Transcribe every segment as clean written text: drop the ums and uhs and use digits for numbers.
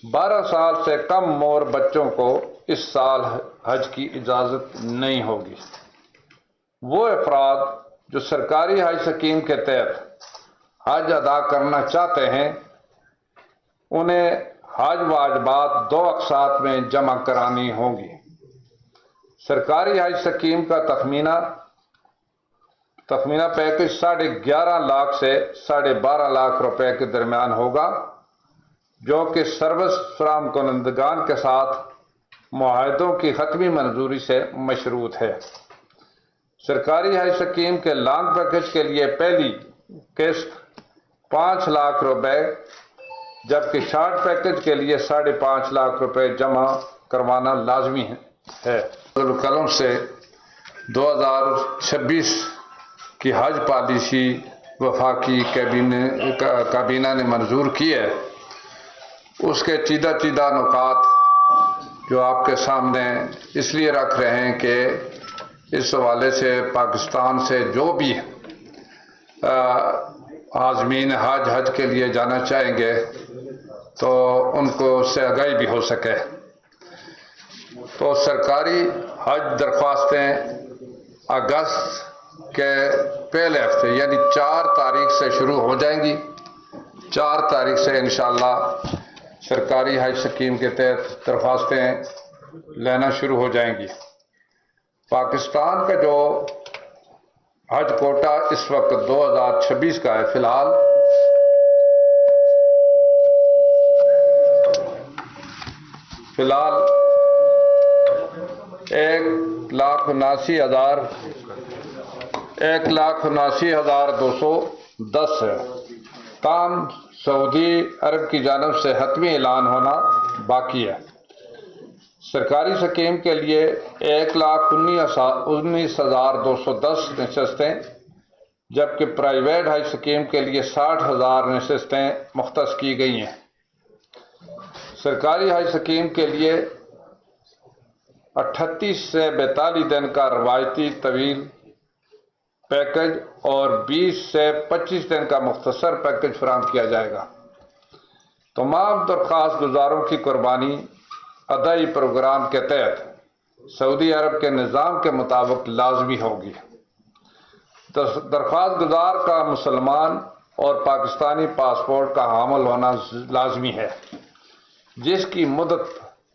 12 سال سے کم عمر بچوں کو اس سال حج کی اجازت نہیں ہوگی۔ وہ افراد جو سرکاری حج اسکیم کے تحت حج ادا کرنا چاہتے ہیں انہیں حج واجبات 2 اقساط میں جمع کرانی ہوں گی۔ سرکاری حج اسکیم کا تخمینہ پیکج 11.5 لاکھ سے 12.5 لاکھ روپے کے درمیان ہوگا، جو کہ سروس فراہم کنندگان کے ساتھ معاہدوں کی حتمی منظوری سے مشروط ہے۔ سرکاری حج اسکیم کے لانگ پیکج کے لیے پہلی قسط 5 لاکھ روپے جبکہ شارٹ پیکج کے لیے 5.5 لاکھ روپے جمع کروانا لازمی ہے۔ قلم سے 2026 کی حج پالیسی وفاقی کابینہ نے منظور کی ہے۔ اس کے چیدہ نکات جو آپ کے سامنے اس لیے رکھ رہے ہیں کہ اس حوالے سے پاکستان سے جو بھی عازمین حج کے لیے جانا چاہیں گے تو ان کو اس سے آگاہی بھی ہو سکے۔ تو سرکاری حج درخواستیں اگست کے پہلے ہفتے یعنی 4 تاریخ سے شروع ہو جائیں گی۔ 4 تاریخ سے انشاءاللہ سرکاری حج اسکیم کے تحت درخواستیں لینا شروع ہو جائیں گی۔ پاکستان کا جو حج کوٹا اس وقت 2026 کا ہے، فی الحال 1,79,210 ہے۔ تاہم سعودی عرب کی جانب سے حتمی اعلان ہونا باقی ہے۔ سرکاری اسکیم کے لیے 1,19,210 نشستیں جبکہ پرائیویٹ حج اسکیم کے لیے 60,000 نشستیں مختص کی گئی ہیں۔ سرکاری حج اسکیم کے لیے 38 سے 42 دن کا روایتی طویل پیکج اور 20 سے 25 دن کا مختصر پیکج فراہم کیا جائے گا۔ تمام درخواست گزاروں کی قربانی ادائی پروگرام کے تحت سعودی عرب کے نظام کے مطابق لازمی ہوگی۔ درخواست گزار کا مسلمان اور پاکستانی پاسپورٹ کا حامل ہونا لازمی ہے، جس کی مدت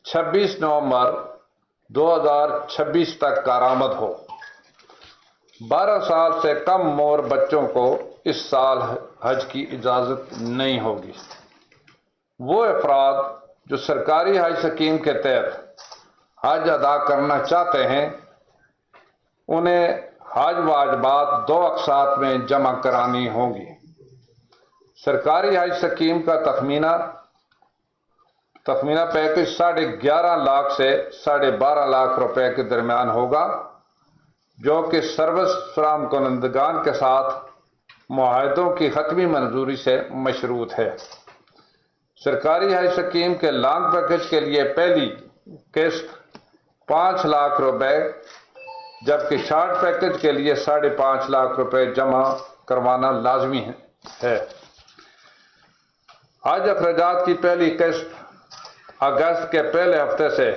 26 نومبر 2026 تک کارآمد ہو۔ 12 سال سے کم عمر بچوں کو اس سال حج کی اجازت نہیں ہوگی۔ وہ افراد جو سرکاری حج اسکیم کے تحت حج ادا کرنا چاہتے ہیں انہیں حج واجبات 2 اقساط میں جمع کرانی ہوں گی۔ سرکاری حج اسکیم کا تخمینہ پیکج 11.5 لاکھ سے 12.5 لاکھ روپے کے درمیان ہوگا، جو کہ سروس فراہم کنندگان کے ساتھ معاہدوں کی حتمی منظوری سے مشروط ہے۔ سرکاری حج اسکیم کے لانگ پیکج کے لیے پہلی قسط 5 لاکھ روپے جبکہ شارٹ پیکج کے لیے 5.5 لاکھ روپے جمع کروانا لازمی ہے۔ حج اخراجات کی پہلی قسط اگست کے پہلے ہفتے سے،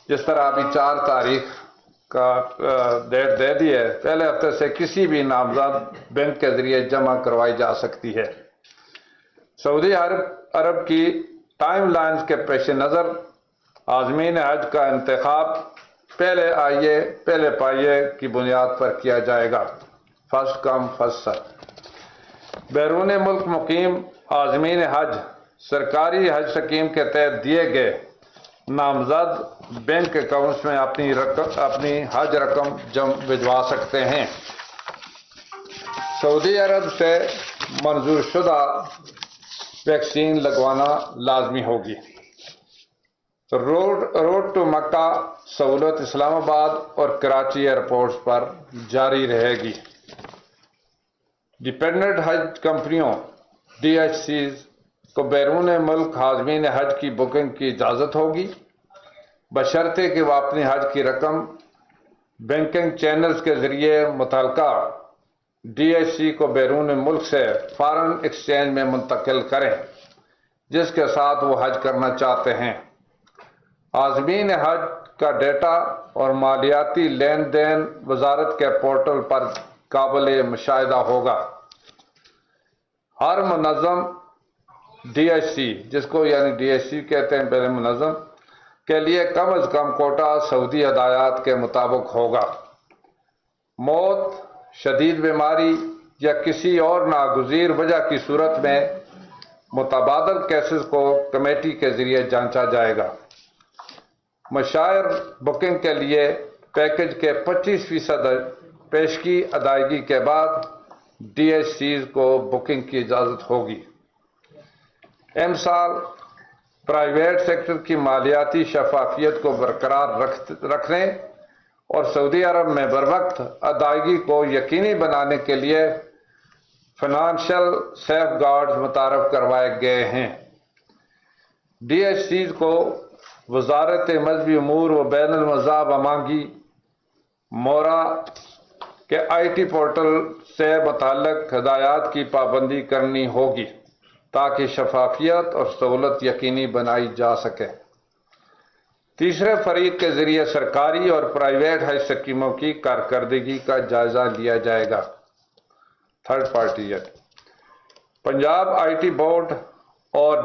جس طرح ابھی 4 تاریخ کا ڈیٹ دے دی ہے، پہلے ہفتے سے کسی بھی نامزد بینک کے ذریعے جمع کروائی جا سکتی ہے۔ سعودی عرب کی ٹائم لائنز کے پیش نظر عازمین حج کا انتخاب پہلے آئیے پہلے پائیے کی بنیاد پر کیا جائے گا، فرسٹ کم فرسٹ سرو۔ بیرون ملک مقیم عازمین حج سرکاری حج اسکیم کے تحت دیے گئے نامزد بینک اکاؤنٹس میں اپنی حج رقم بھجوا سکتے ہیں۔ سعودی عرب سے منظور شدہ ویکسین لگوانا لازمی ہوگی۔ روڈ ٹو مکہ سہولت اسلام آباد اور کراچی ایئرپورٹس پر جاری رہے گی۔ ڈیپینڈنٹ حج کمپنیوں DHCs کو بیرون ملک عازمین حج کی بکنگ کی اجازت ہوگی، بشرطے کہ وہ اپنی حج کی رقم بینکنگ چینلز کے ذریعے متعلقہ DHC کو بیرون ملک سے فارن ایکسچینج میں منتقل کریں۔ جس کے ساتھ وہ حج کرنا چاہتے ہیں۔ عازمین حج کا ڈیٹا اور مالیاتی لین دین وزارت کے پورٹل پر قابل مشاہدہ ہوگا۔ ہر منظم ڈی ایچ سی، جس کو یعنی ڈی ایچ سی کہتے ہیں بین منظم، کے لیے کم از کم کوٹا سعودی ہدایات کے مطابق ہوگا۔ موت، شدید بیماری یا کسی اور ناگزیر وجہ کی صورت میں متبادل کیسز کو کمیٹی کے ذریعے جانچا جائے گا۔ مشاعر بکنگ کے لیے پیکج کے 25% پیشگی ادائیگی کے بعد ڈی ایچ سیز کو بکنگ کی اجازت ہوگی۔ امسال پرائیویٹ سیکٹر کی مالیاتی شفافیت کو برقرار رکھنے اور سعودی عرب میں بروقت ادائیگی کو یقینی بنانے کے لیے فنانشل سیف گارڈز متعارف کروائے گئے ہیں۔ ڈی ایچ سیز کو وزارت مذہبی امور و بین المذاہب امانگی مورا کے آئی ٹی پورٹل سے متعلق ہدایات کی پابندی کرنی ہوگی تاکہ شفافیت اور سہولت یقینی بنائی جا سکے۔ تیسرے فریق کے ذریعے سرکاری اور پرائیویٹ حج اسکیموں کی کارکردگی کا جائزہ لیا جائے گا۔ تھرڈ پارٹی ہے پنجاب آئی ٹی بورڈ اور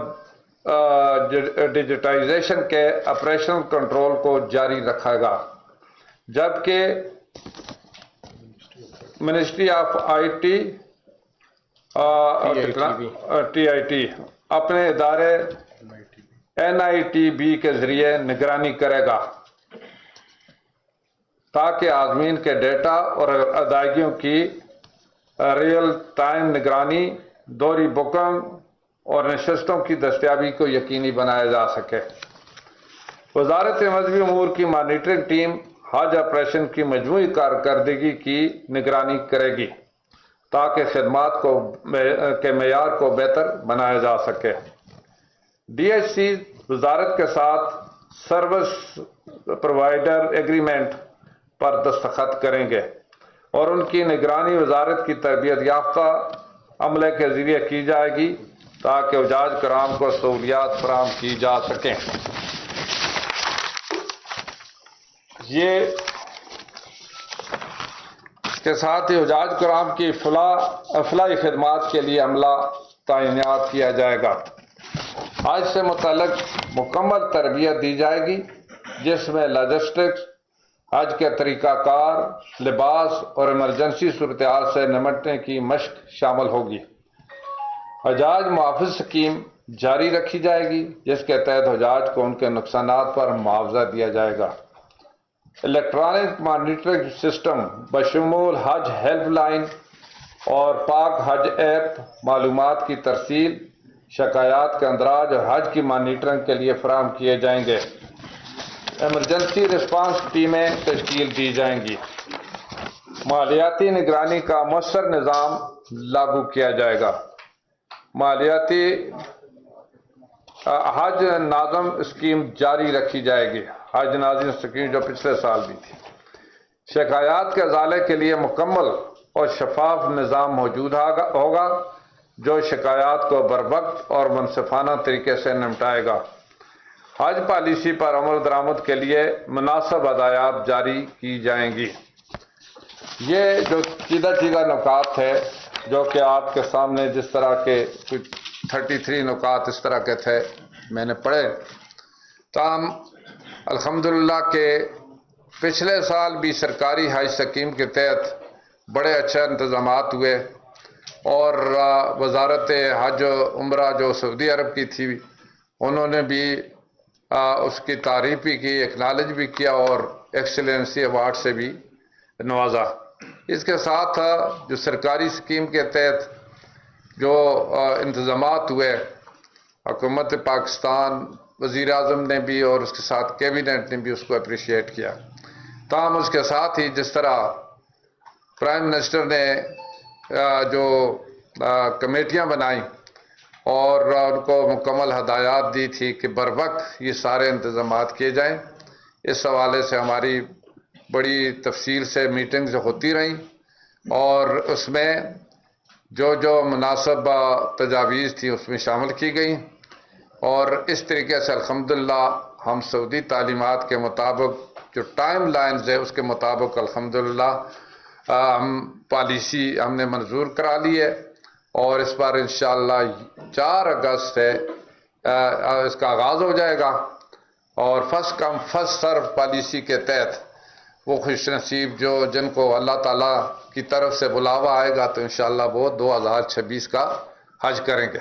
ڈیجیٹائزیشن کے آپریشنل کنٹرول کو جاری رکھے گا، جبکہ منسٹری آف آئی ٹی اپنے ادارے NITB کے ذریعے نگرانی کرے گا تاکہ عازمین کے ڈیٹا اور ادائیگیوں کی ریئل ٹائم نگرانی، دوہری بکنگ اور نشستوں کی دستیابی کو یقینی بنایا جا سکے۔ وزارت مذہبی امور کی مانیٹرنگ ٹیم حج آپریشن کی مجموعی کارکردگی کی نگرانی کرے گی تاکہ خدمات کے معیار کو بہتر بنایا جا سکے۔ ڈی ایچ سی وزارت کے ساتھ سروس پرووائڈر ایگریمنٹ پر دستخط کریں گے اور ان کی نگرانی وزارت کی تربیت یافتہ عملے کے ذریعے کی جائے گی تاکہ حجاج کرام کو سہولیات فراہم کی جا سکیں۔ یہ اس کے ساتھ ہی حجاج کرام کی فلاحی خدمات کے لیے عملہ تعینات کیا جائے گا۔ حج سے متعلق مکمل تربیت دی جائے گی جس میں لاجسٹکس، حج کے طریقہ کار، لباس اور ایمرجنسی صورتحال سے نمٹنے کی مشق شامل ہوگی۔ حجاج محافظ اسکیم جاری رکھی جائے گی جس کے تحت حجاج کو ان کے نقصانات پر معاوضہ دیا جائے گا۔ الیکٹرانک مانیٹرنگ سسٹم بشمول حج ہیلپ لائن اور پاک حج ایپ معلومات کی ترسیل، شکایات کا اندراج اور حج کی مانیٹرنگ کے لیے فراہم کیے جائیں گے۔ ایمرجنسی رسپانس ٹیمیں تشکیل دی جائیں گی۔ مالیاتی نگرانی کا مؤثر نظام لاگو کیا جائے گا۔ مالیاتی حج ناظم اسکیم جاری رکھی جائے گی، حج ناظم اسکیم جو پچھلے سال بھی تھی۔ شکایات کے ازالے کے لیے مکمل اور شفاف نظام موجود ہوگا جو شکایات کو بروقت اور منصفانہ طریقے سے نمٹائے گا۔ حج پالیسی پر عمل درآمد کے لیے مناسب ہدایات جاری کی جائیں گی۔ یہ جو چیدہ نکات ہے جو کہ آپ کے سامنے جس طرح کے 33 نکات اس طرح کے تھے میں نے پڑھے، تاہم الحمدللہ کہ پچھلے سال بھی سرکاری حج اسکیم کے تحت بڑے اچھے انتظامات ہوئے اور وزارت حج و عمرہ جو سعودی عرب کی تھی انہوں نے بھی اس کی تعریف بھی کی، ایکنالج بھی کیا اور ایکسیلنسی ایوارڈ سے بھی نوازا۔ اس کے ساتھ جو سرکاری اسکیم کے تحت جو انتظامات ہوئے، حکومت پاکستان، وزیر اعظم نے بھی اور اس کے ساتھ کیبنٹ نے بھی اس کو اپریشیٹ کیا۔ تاہم اس کے ساتھ ہی جس طرح پرائم منسٹر نے جو کمیٹیاں بنائیں اور ان کو مکمل ہدایات دی تھی کہ بروقت یہ سارے انتظامات کیے جائیں، اس حوالے سے ہماری بڑی تفصیل سے میٹنگز ہوتی رہیں اور اس میں جو مناسب تجاویز تھی اس میں شامل کی گئیں۔ اور اس طریقے سے الحمدللہ ہم سعودی تعلیمات کے مطابق جو ٹائم لائنز ہے اس کے مطابق الحمدللہ ہم پالیسی ہم نے منظور کرا لی ہے، اور اس بار انشاءاللہ 4 اگست سے اس کا آغاز ہو جائے گا، اور first come first serve policy کے تحت وہ خوش نصیب جن کو اللہ تعالیٰ کی طرف سے بلاوا آئے گا تو انشاءاللہ وہ 2026 کا حج کریں گے۔